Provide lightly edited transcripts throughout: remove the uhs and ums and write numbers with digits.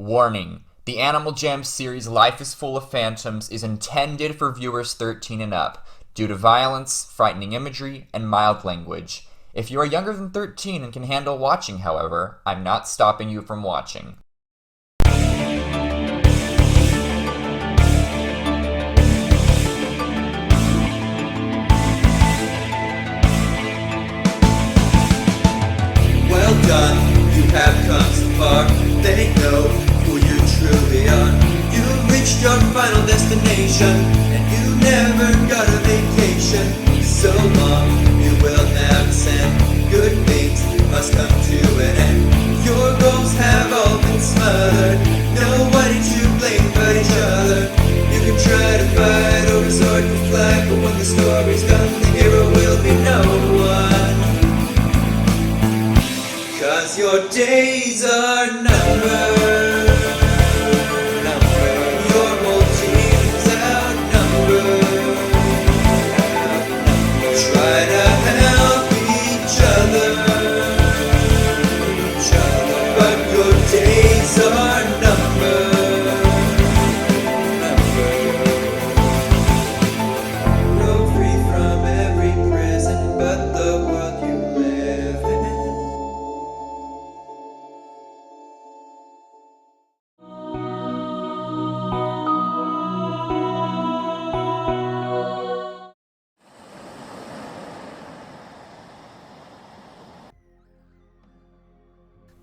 Warning. The Animal Jam series Life is Full of Phantoms is intended for viewers 13 and up, due to violence, frightening imagery, and mild language. If you are younger than 13 and can handle watching, however, I'm not stopping you from watching. Well done, you have come so far. They know who you truly are. You reached your final destination, and you never got a vacation. So long, you will have descend. Good things must come to an end. Your goals have all been smothered. Nobody to blame but each other. You can try to fight over sword and flag, but when the story's done, the hero will be no one. 'Cause your days are numbered. Your whole team's outnumbered. Try to help each other. But your days are numbered. Broke free from every prison but the world you live in.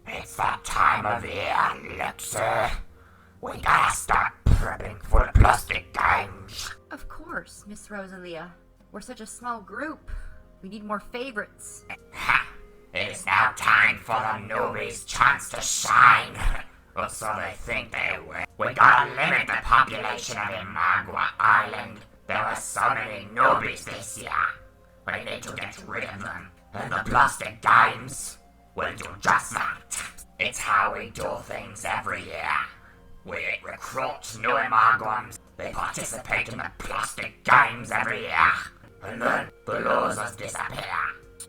It's that time of year, Lexi. We gotta start prepping for the plastic games. Of course, Miss Rosalia. We're such a small group. We need more favorites. Ha! It is now time for the newbies' chance to shine. Or so they think they will. We gotta limit the population of Imagua Island. There are so many newbies this year. We need to get rid of them. And the plastic games will do just that. It's how we do things every year. We recruit new Imaguans. They participate in the plastic games every year. And then the losers disappear.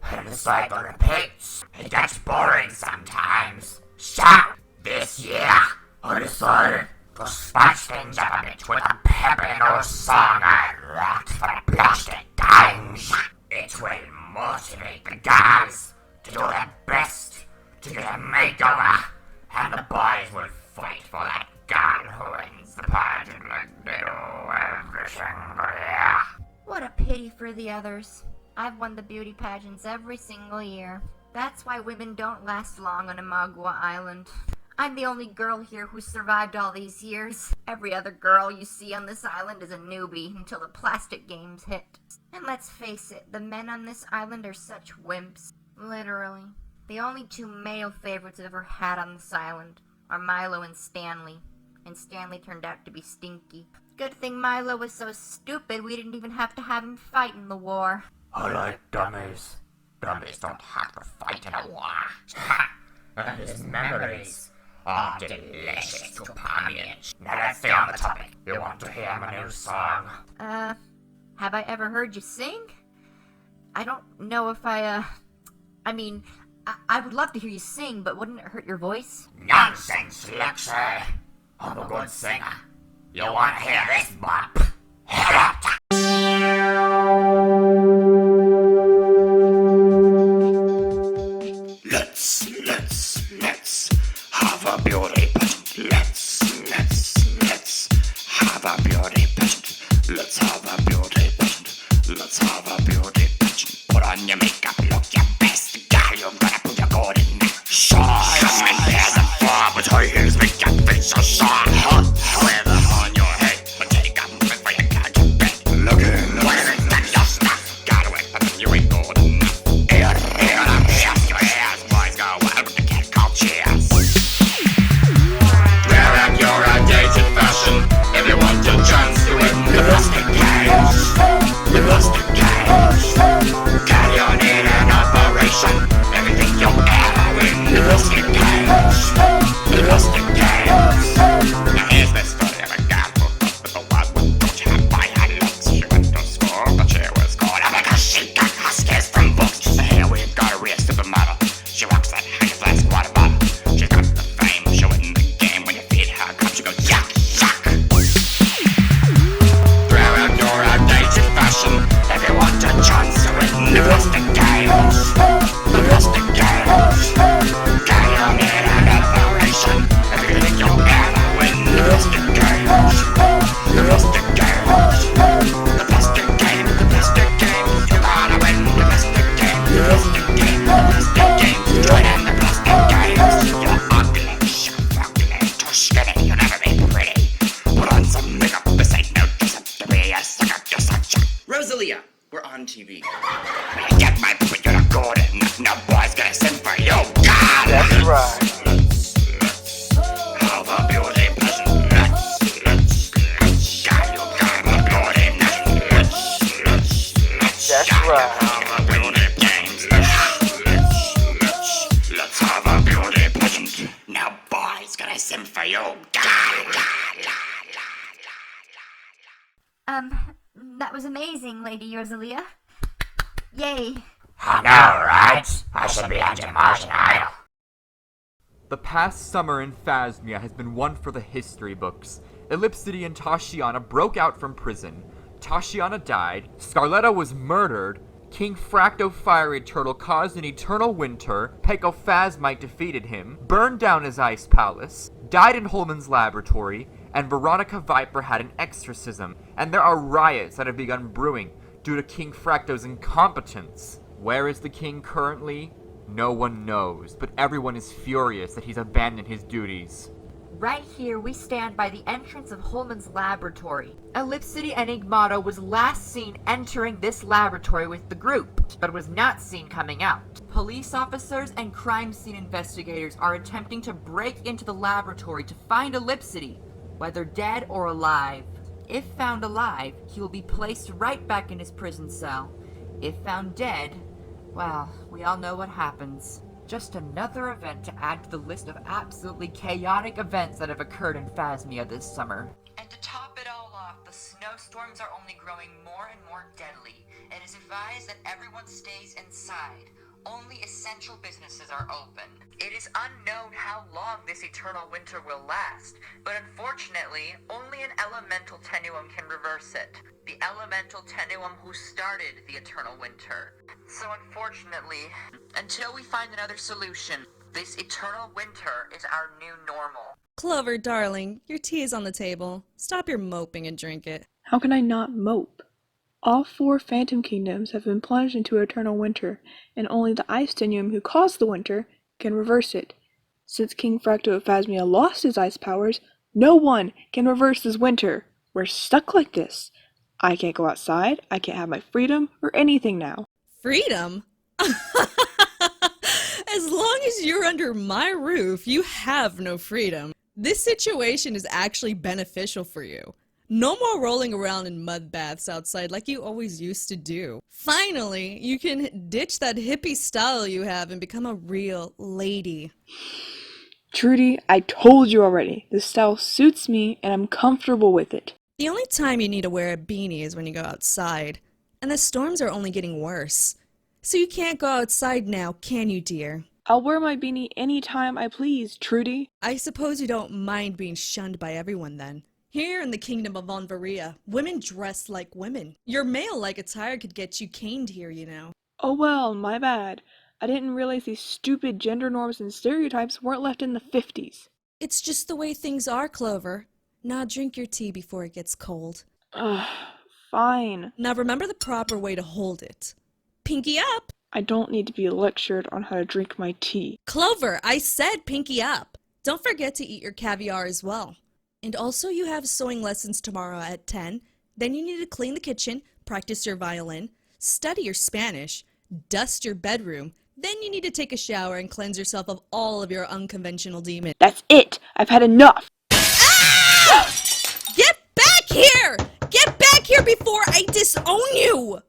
And the cycle repeats. It gets boring sometimes. So, this year, I decided to spice things up a bit with a peppy new song I wrote for the plastic games. It will motivate the guys to do their best to get a makeover, and the boys will fight for that girl who wins the pageant like they do every single year. What a pity for the others. I've won the beauty pageants every single year. That's why women don't last long on Imagua Island. I'm the only girl here who survived all these years. Every other girl you see on this island is a newbie until the plastic games hit. And let's face it, the men on this island are such wimps. Literally. The only two male favorites I've ever had on this island are Milo and Stanley. And Stanley turned out to be stinky. Good thing Milo was so stupid we didn't even have to have him fight in the war. I like dummies. Dummies don't have to fight in a war. And his memories are delicious to punish. Now let's stay on the topic. You want to hear my new song? Have I ever heard you sing? I don't know if I would love to hear you sing, but wouldn't it hurt your voice? Nonsense, Lexi. I'm a good singer. You want to hear this bop? Hear it! Let's have a beauty pageant. Let's have a beauty pageant. Let's have a beauty pageant. Let's have a beauty pageant. Put on your makeup, look your best. Girl, you've gotta put your gold in there. Shine. Come in here and far, but high heels make your face so shine. Wear them on your head, but take them before you go to bed. Looking. What is it that your stuff? Gotta wait, but then you ain't good enough. Shut your ears, boys, go wild with the cat called cheers. Wear up your outdated fashion if you want your chance to win the plastic games. The plastic games. Can you need it? Rosalia, we're on TV. When I get my particular golden, no boy's gonna sing for you. God! That's right. Have a beauty pageant. God, you got a beauty pageant. That's right. Have a beauty games. Let's have a beauty pageant. Now boy's gonna sing for you. God! That was amazing, Lady Rosalia. Yay. I know, right? I should be on Imagua Island. The past summer in Phasmia has been one for the history books. Ellipsity and Tashiana broke out from prison. Tashiana died, Scarletta was murdered, King Fracto Fiery Turtle caused an eternal winter, Peco Phasmite defeated him, burned down his ice palace, died in Holman's laboratory, and Veronica Viper had an exorcism, and there are riots that have begun brewing due to King Fracto's incompetence. Where is the king currently? No one knows, but everyone is furious that he's abandoned his duties. Right here, we stand by the entrance of Holman's laboratory. Ellipsity Enigmata was last seen entering this laboratory with the group, but was not seen coming out. Police officers and crime scene investigators are attempting to break into the laboratory to find Ellipsity, whether dead or alive. If found alive, he will be placed right back in his prison cell. If found dead, well, we all know what happens. Just another event to add to the list of absolutely chaotic events that have occurred in Phasmia this summer. And to top it all off, the snowstorms are only growing more and more deadly. It is advised that everyone stays inside. Only essential businesses are open. It is unknown how long this eternal winter will last, but unfortunately, only an elemental tenuem can reverse it. The elemental tenuem who started the eternal winter. So unfortunately, until we find another solution, this eternal winter is our new normal. Clover, darling, your tea is on the table. Stop your moping and drink it. How can I not mope? All 4 Phantom Kingdoms have been plunged into eternal winter, and only the Ice Tenuem who caused the winter can reverse it. Since King Fracto of Phasmia lost his ice powers, no one can reverse this winter. We're stuck like this. I can't go outside, I can't have my freedom, or anything now. Freedom? As long as you're under my roof, you have no freedom. This situation is actually beneficial for you. No more rolling around in mud baths outside like you always used to do. Finally, you can ditch that hippie style you have and become a real lady. Trudy, I told you already. This style suits me and I'm comfortable with it. The only time you need to wear a beanie is when you go outside. And the storms are only getting worse. So you can't go outside now, can you, dear? I'll wear my beanie any time I please, Trudy. I suppose you don't mind being shunned by everyone then. Here in the kingdom of Onvaria, women dress like women. Your male-like attire could get you caned here, you know. Oh well, my bad. I didn't realize these stupid gender norms and stereotypes weren't left in the 50s. It's just the way things are, Clover. Now drink your tea before it gets cold. Ugh, fine. Now remember the proper way to hold it. Pinky up! I don't need to be lectured on how to drink my tea. Clover, I said pinky up! Don't forget to eat your caviar as well. And also you have sewing lessons tomorrow at 10. Then you need to clean the kitchen, practice your violin, study your Spanish, dust your bedroom. Then you need to take a shower and cleanse yourself of all of your unconventional demons. That's it! I've had enough! Ah! Get back here! Get back here before I disown you!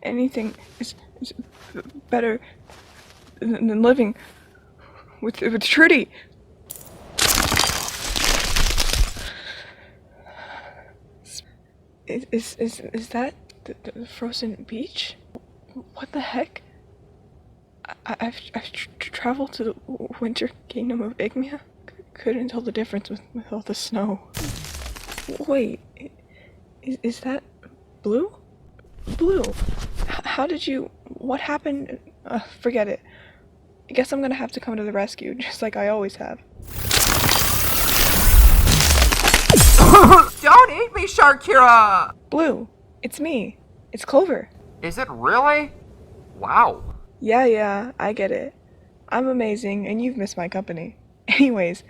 Anything is better than living with Trudy. Is that the frozen beach? What the heck? I've traveled to the winter kingdom of Igmia. Couldn't tell the difference with all the snow. Wait, is that blue? Blue, how did you... What happened? Forget it. I guess I'm gonna have to come to the rescue, just like I always have. Don't eat me, Sharkira! Blue, it's me. It's Clover. Is it really? Wow. Yeah, I get it. I'm amazing, and you've missed my company. Anyways,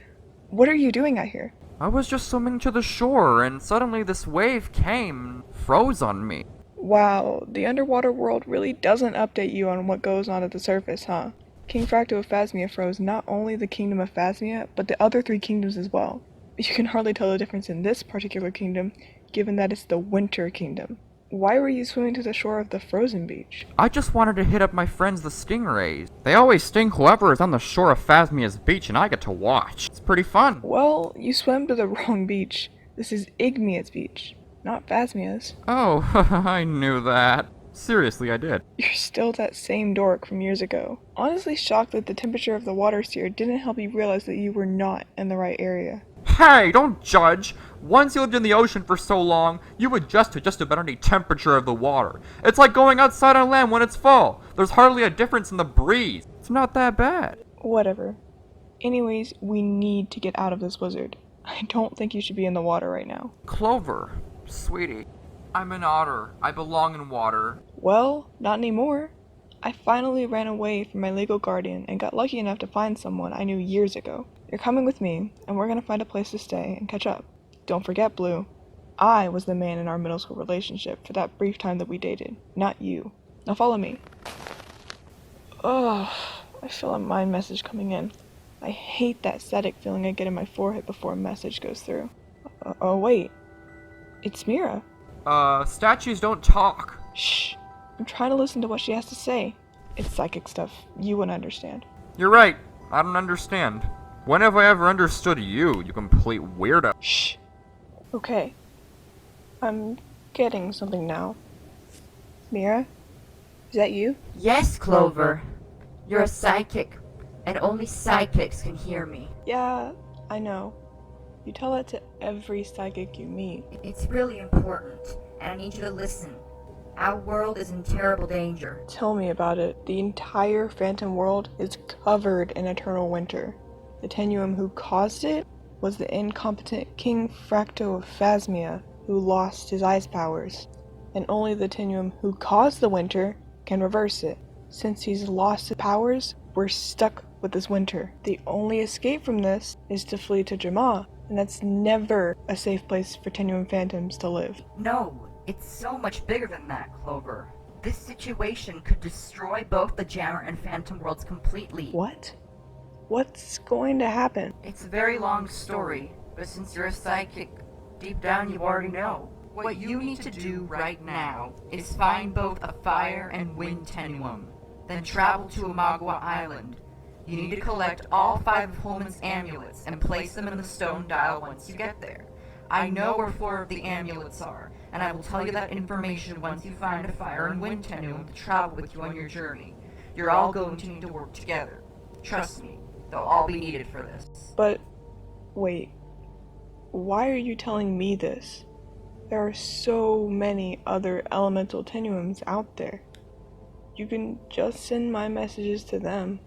what are you doing out here? I was just swimming to the shore, and suddenly this wave came and froze on me. Wow, the underwater world really doesn't update you on what goes on at the surface, huh? King Fracto of Phasmia froze not only the kingdom of Phasmia, but the other 3 kingdoms as well. You can hardly tell the difference in this particular kingdom, given that it's the Winter Kingdom. Why were you swimming to the shore of the frozen beach? I just wanted to hit up my friends the stingrays. They always sting whoever is on the shore of Phasmia's beach, and I get to watch. It's pretty fun. Well, you swam to the wrong beach. This is Igmia's beach, not Phasmia's. Oh, I knew that. Seriously, I did. You're still that same dork from years ago. Honestly shocked that the temperature of the water here didn't help you realize that you were not in the right area. Hey, don't judge! Once you lived in the ocean for so long, you adjust to just about any temperature of the water. It's like going outside on land when it's fall. There's hardly a difference in the breeze. It's not that bad. Whatever. Anyways, we need to get out of this blizzard. I don't think you should be in the water right now. Clover, sweetie, I'm an otter. I belong in water. Well, not anymore. I finally ran away from my legal guardian and got lucky enough to find someone I knew years ago. You're coming with me, and we're gonna find a place to stay and catch up. Don't forget, Blue. I was the man in our middle school relationship for that brief time that we dated, not you. Now follow me. Ugh, I feel a mind message coming in. I hate that static feeling I get in my forehead before a message goes through. Oh wait. It's Mira. Statues don't talk. Shh. I'm trying to listen to what she has to say. It's psychic stuff. You wouldn't understand. You're right. I don't understand. When have I ever understood you, you complete weirdo? Shh. Okay. I'm getting something now. Mira? Is that you? Yes, Clover. You're a psychic, and only psychics can hear me. Yeah, I know. You tell that to every psychic you meet. It's really important, and I need you to listen. Our world is in terrible danger. Tell me about it. The entire Phantom world is covered in eternal winter. The tenuem who caused it was the incompetent King Fracto of Phasmia, who lost his ice powers. And only the tenuem who caused the winter can reverse it. Since he's lost his powers, we're stuck with this winter. The only escape from this is to flee to Jama, and that's never a safe place for tenuem phantoms to live. No, it's so much bigger than that, Clover. This situation could destroy both the Jammer and Phantom worlds completely. What? What's going to happen? It's a very long story, but since you're a psychic, deep down you already know. What you need to do right now is find both a fire and wind tenuem, then travel to Imagua Island. You need to collect all 5 of Holman's amulets and place them in the stone dial once you get there. I know where 4 of the amulets are, and I will tell you that information once you find a fire and wind tenuem to travel with you on your journey. You're all going to need to work together. Trust me, they'll all be needed for this. But, wait. Why are you telling me this? There are so many other elemental tenuems out there. You can just send my messages to them.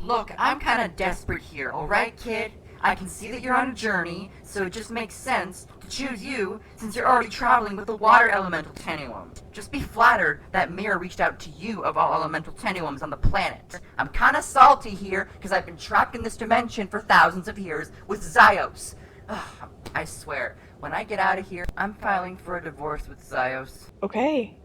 Look, I'm kinda desperate here, alright, kid? I can see that you're on a journey, so it just makes sense to choose you since you're already traveling with the water elemental tenuem. Just be flattered that Mira reached out to you of all elemental tenuems on the planet. I'm kinda salty here because I've been trapped in this dimension for thousands of years with Zyos. Ugh, I swear, when I get out of here, I'm filing for a divorce with Zyos. Okay.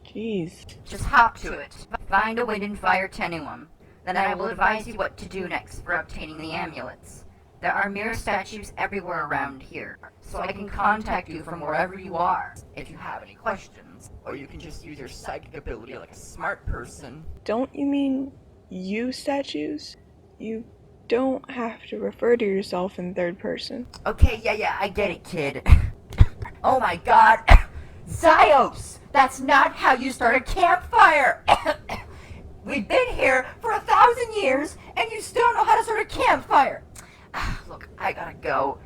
Jeez. Just hop to it. Find a wind and fire tenuem. Then I will advise you what to do next for obtaining the amulets. There are mirror statues everywhere around here, so I can contact you from wherever you are if you have any questions. Or you can just use your psychic ability like a smart person. Don't you mean you statues? You don't have to refer to yourself in third person. Okay, yeah, I get it, kid. Oh my god! Zyos! That's not how you start a campfire! We've been here for 1,000 years, and you still don't know how to start a campfire! Look, I gotta go.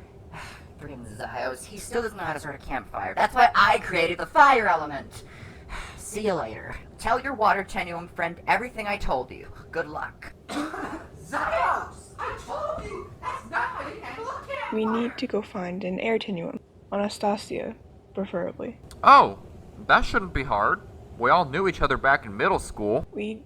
Freaking Zyos, he still doesn't know how to start a campfire. That's why I created the fire element. See you later. Tell your water tenuem friend everything I told you. Good luck. Zyos! I told you! That's not how you handle a campfire! We need to go find an air tenuem. Anastasia, preferably. Oh, that shouldn't be hard. We all knew each other back in middle school. We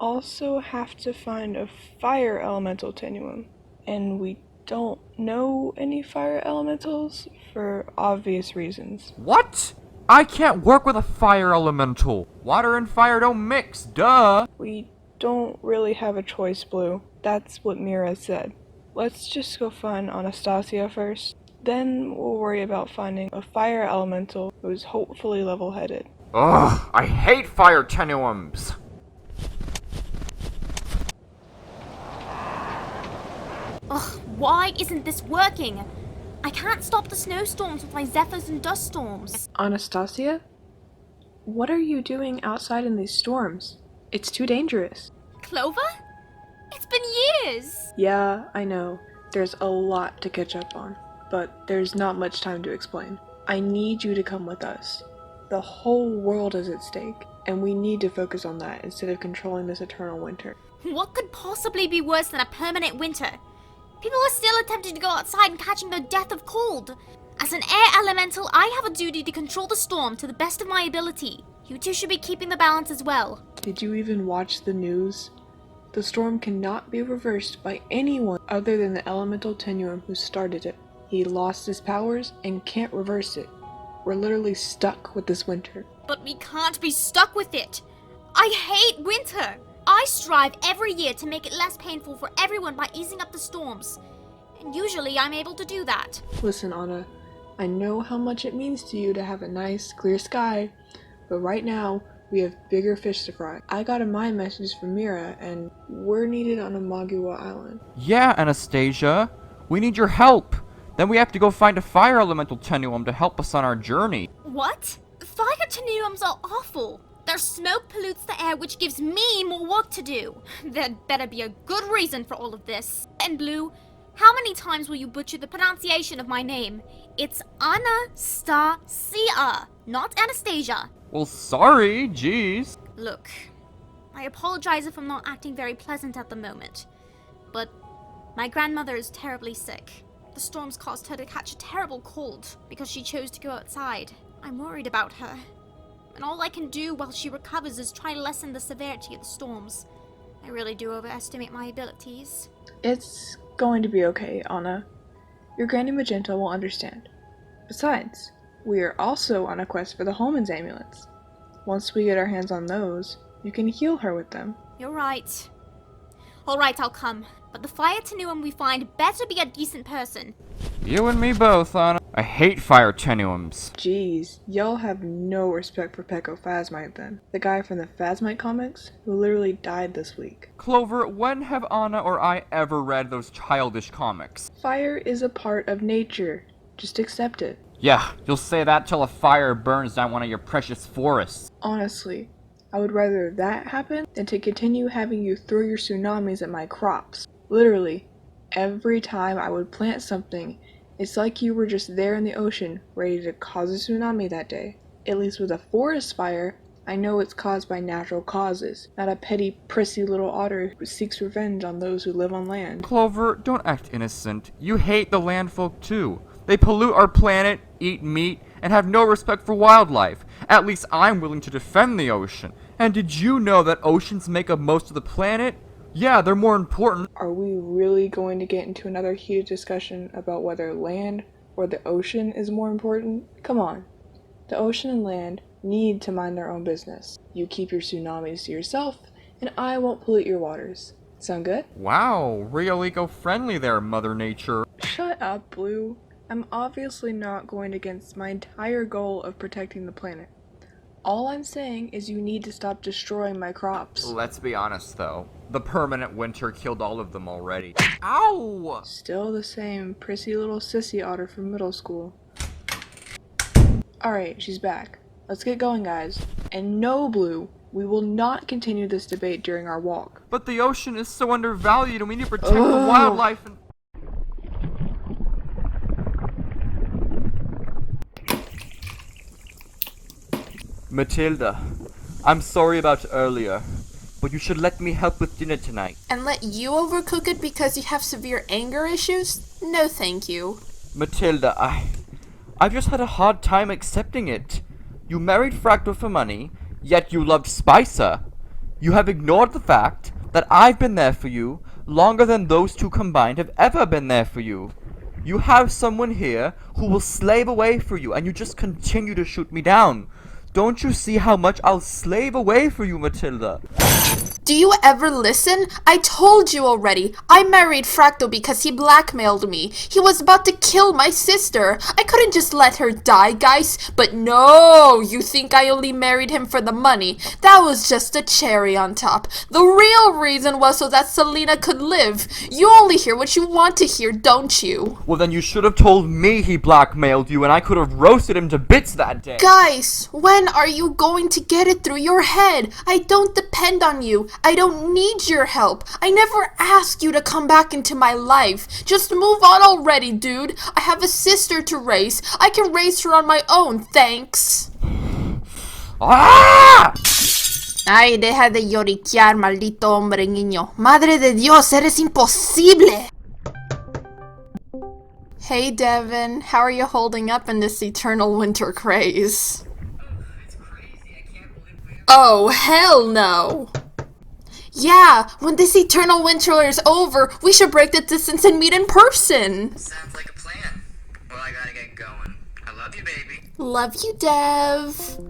also have to find a fire elemental tenuem. And we don't know any fire elementals for obvious reasons. What? I can't work with a fire elemental. Water and fire don't mix, duh. We don't really have a choice, Blue. That's what Mira said. Let's just go find Anastasia first. Then we'll worry about finding a fire elemental who's hopefully level-headed. Ugh, I hate fire tenuems. Ugh, why isn't this working? I can't stop the snowstorms with my zephyrs and dust storms. Anastasia? What are you doing outside in these storms? It's too dangerous. Clover? It's been years! Yeah, I know. There's a lot to catch up on, but there's not much time to explain. I need you to come with us. The whole world is at stake, and we need to focus on that instead of controlling this eternal winter. What could possibly be worse than a permanent winter? People are still attempting to go outside and catching their death of cold. As an air elemental, I have a duty to control the storm to the best of my ability. You two should be keeping the balance as well. Did you even watch the news? The storm cannot be reversed by anyone other than the elemental tenuem who started it. He lost his powers and can't reverse it. We're literally stuck with this winter. But we can't be stuck with it. I hate winter. I strive every year to make it less painful for everyone by easing up the storms. And usually I'm able to do that. Listen, Anna, I know how much it means to you to have a nice, clear sky, but right now, we have bigger fish to fry. I got a mind message from Mira, and we're needed on Imagua Island. Yeah, Anastasia. We need your help. Then we have to go find a fire elemental tenuem to help us on our journey. What? Fire tenuems are awful. Their smoke pollutes the air, which gives me more work to do. There'd better be a good reason for all of this. And Blue, how many times will you butcher the pronunciation of my name? It's Anastasia, not Anastasia. Well, sorry, jeez. Look, I apologize if I'm not acting very pleasant at the moment, but my grandmother is terribly sick. The storms caused her to catch a terrible cold because she chose to go outside. I'm worried about her, and all I can do while she recovers is try to lessen the severity of the storms. I really do overestimate my abilities. It's going to be okay, Anna. Your Granny Magenta will understand. Besides, we are also on a quest for the Holman's amulets. Once we get our hands on those, you can heal her with them. You're right. Alright, I'll come. But the fire tenuem we find better be a decent person. You and me both, Anna. I hate fire tenuems. Jeez, y'all have no respect for Peco Phasmite then. The guy from the Phasmite comics who literally died this week. Clover, when have Anna or I ever read those childish comics? Fire is a part of nature. Just accept it. Yeah, you'll say that till a fire burns down one of your precious forests. Honestly, I would rather that happen than to continue having you throw your tsunamis at my crops. Literally, every time I would plant something, it's like you were just there in the ocean, ready to cause a tsunami that day. At least with a forest fire, I know it's caused by natural causes, not a petty, prissy little otter who seeks revenge on those who live on land. Clover, don't act innocent. You hate the landfolk too. They pollute our planet, eat meat, and have no respect for wildlife. At least I'm willing to defend the ocean. And did you know that oceans make up most of the planet? Yeah, they're more important. Are we really going to get into another heated discussion about whether land or the ocean is more important? Come on. The ocean and land need to mind their own business. You keep your tsunamis to yourself, and I won't pollute your waters. Sound good? Wow, real eco-friendly there, Mother Nature. Shut up, Blue. I'm obviously not going against my entire goal of protecting the planet. All I'm saying is you need to stop destroying my crops. Let's be honest though, the permanent winter killed all of them already. Ow! Still the same prissy little sissy otter from middle school. Alright, she's back. Let's get going, guys. And no, Blue, we will not continue this debate during our walk. But the ocean is so undervalued and we need to protect the wildlife and... Matilda, I'm sorry about earlier, but you should let me help with dinner tonight. And let you overcook it because you have severe anger issues? No thank you. Matilda, I've just had a hard time accepting it. You married Fracto for money, yet you loved Spicer. You have ignored the fact that I've been there for you, longer than those two combined have ever been there for you. You have someone here who will slave away for you, and you just continue to shoot me down. Don't you see how much I'll slave away for you, Matilda? Do you ever listen? I told you already. I married Fracto because he blackmailed me. He was about to kill my sister. I couldn't just let her die, guys. But no, you think I only married him for the money. That was just a cherry on top. The real reason was so that Selena could live. You only hear what you want to hear, don't you? Well, then you should have told me he blackmailed you, and I could have roasted him to bits that day. Guys, when are you going to get it through your head? I don't depend on you. I don't need your help. I never asked you to come back into my life. Just move on already, dude. I have a sister to raise. I can raise her on my own, thanks. Ah! Ay, deja de lloriquear, maldito hombre niño. Madre de Dios, eres imposible. Hey, Devin. How are you holding up in this eternal winter craze? Oh, hell no. Yeah, when this eternal winter is over, we should break the distance and meet in person. Sounds like a plan. Well, I gotta get going. I love you, baby. Love you, Dev.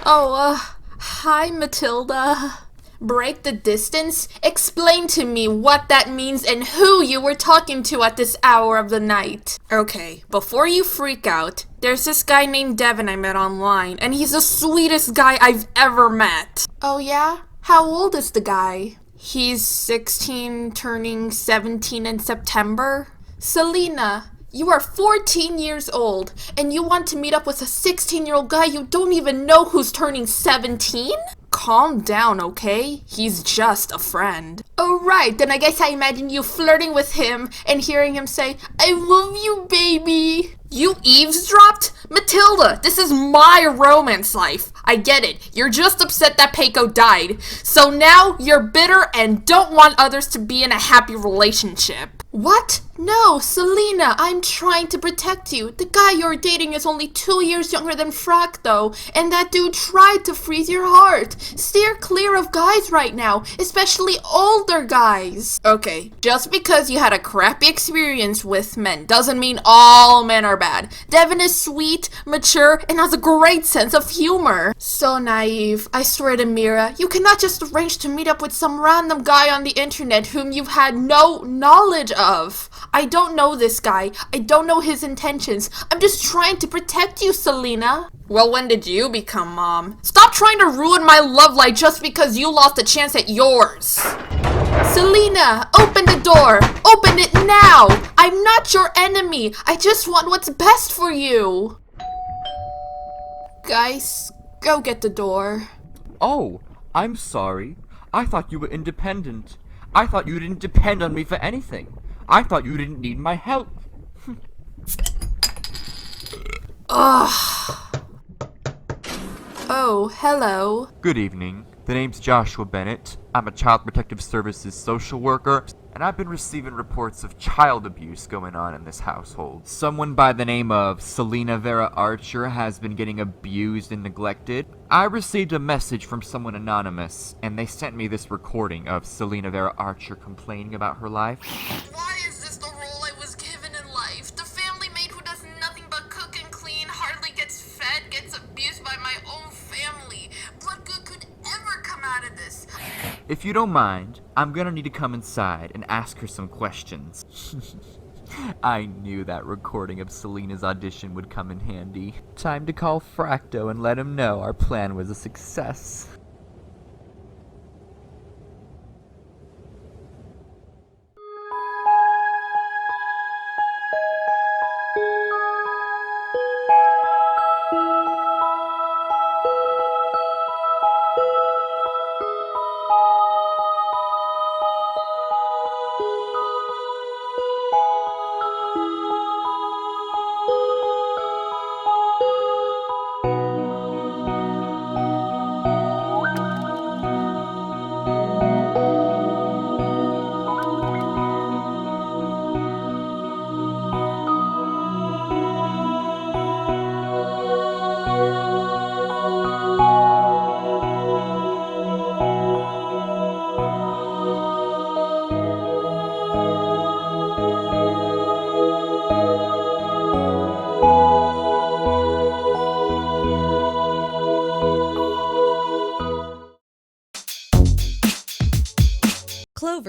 Oh, hi, Matilda. Break the distance? Explain to me what that means and who you were talking to at this hour of the night. Okay, before you freak out, there's this guy named Devin I met online, and he's the sweetest guy I've ever met. Oh yeah? How old is the guy? He's 16, turning 17 in September. Selena, you are 14 years old, and you want to meet up with a 16-year-old guy you don't even know who's turning 17? Calm down, okay? He's just a friend. Oh, right, then I guess I imagine you flirting with him and hearing him say, I love you, baby. You eavesdropped? Matilda, this is my romance life. I get it. You're just upset that Peco died. So now you're bitter and don't want others to be in a happy relationship. What? No, Selena, I'm trying to protect you. The guy you're dating is only 2 years younger than Fracto, and that dude tried to freeze your heart. Steer clear of guys right now, especially older guys. Okay, just because you had a crappy experience with men doesn't mean all men are bad. Devin is sweet, mature, and has a great sense of humor. So naive. I swear to Mira, you cannot just arrange to meet up with some random guy on the internet whom you've had no knowledge of. I don't know this guy. I don't know his intentions. I'm just trying to protect you, Selena. Well, when did you become mom? Stop trying to ruin my love life just because you lost a chance at yours. Selena, open the door. Open it now. I'm not your enemy. I just want what's best for you. Guys, go get the door. Oh, I'm sorry. I thought you were independent. I thought you didn't depend on me for anything. I thought you didn't need my help. Ugh. Oh, hello. Good evening. The name's Joshua Bennett. I'm a Child Protective Services social worker, and I've been receiving reports of child abuse going on in this household. Someone by the name of Selena Vera Archer has been getting abused and neglected. I received a message from someone anonymous, and they sent me this recording of Selena Vera Archer complaining about her life. Why is this the role I was given in life? The family maid who does nothing but cook and clean, hardly gets fed, gets abused by my own family. What good could ever come out of this? If you don't mind, I'm gonna need to come inside and ask her some questions. I knew that recording of Selena's audition would come in handy. Time to call Fracto and let him know our plan was a success.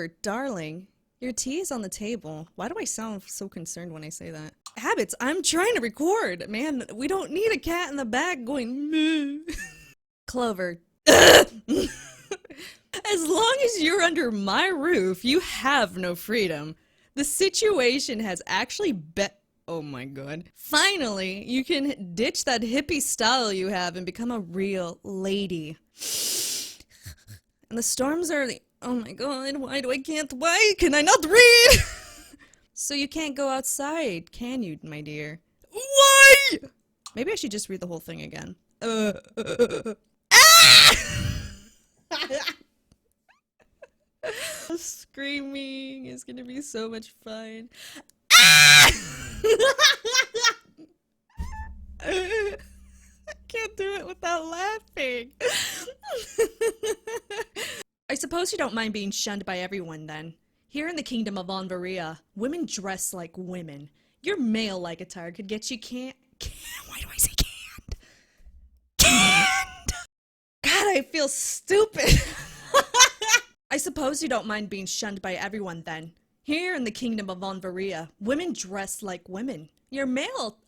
Clover, darling, your tea is on the table. Why do I sound so concerned when I say that? Habits, I'm trying to record. Man, we don't need a cat in the back going, moo. Clover. As long as you're under my roof, you have no freedom. The situation has actually oh my god. Finally, you can ditch that hippie style you have and become a real lady. And the storms are oh my god, why can I not read? So you can't go outside, can you, my dear? Why? Maybe I should just read the whole thing again. Screaming is gonna be so much fun. I can't do it without laughing. I suppose you don't mind being shunned by everyone then. Here in the kingdom of Anvaria, women dress like women. Your male-like attire could get you why do I say canned? Canned! God, I feel stupid. I suppose you don't mind being shunned by everyone then. Here in the kingdom of Anvaria, women dress like women. Your male-like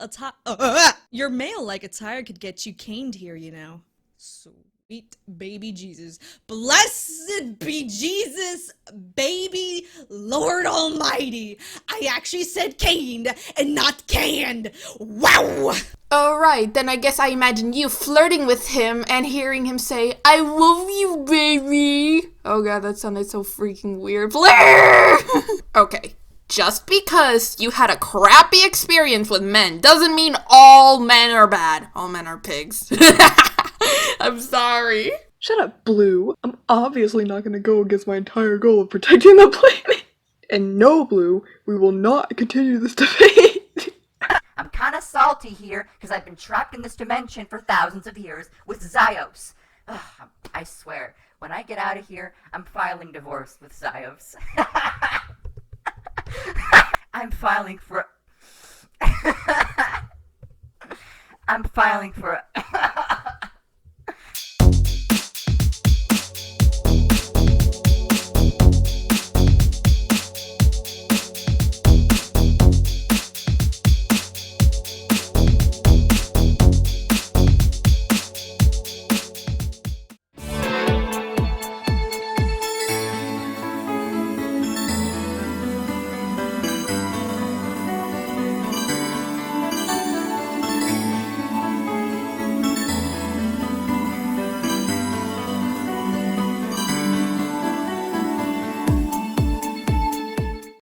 attire could get you caned here, you know. Sweet baby Jesus. Blessed be Jesus, baby Lord Almighty. I actually said caned and not canned. Wow! Alright, then I guess I imagine you flirting with him and hearing him say, I love you, baby. Oh god, that sounded so freaking weird. Blair! Okay, just because you had a crappy experience with men doesn't mean all men are bad. All men are pigs. I'm sorry. Shut up, Blue. I'm obviously not gonna go against my entire goal of protecting the planet. And no, Blue, we will not continue this debate. I'm kinda salty here, because I've been trapped in this dimension for thousands of years with Zyos. Ugh, I swear, when I get out of here, I'm filing divorce with Zyos. I'm filing for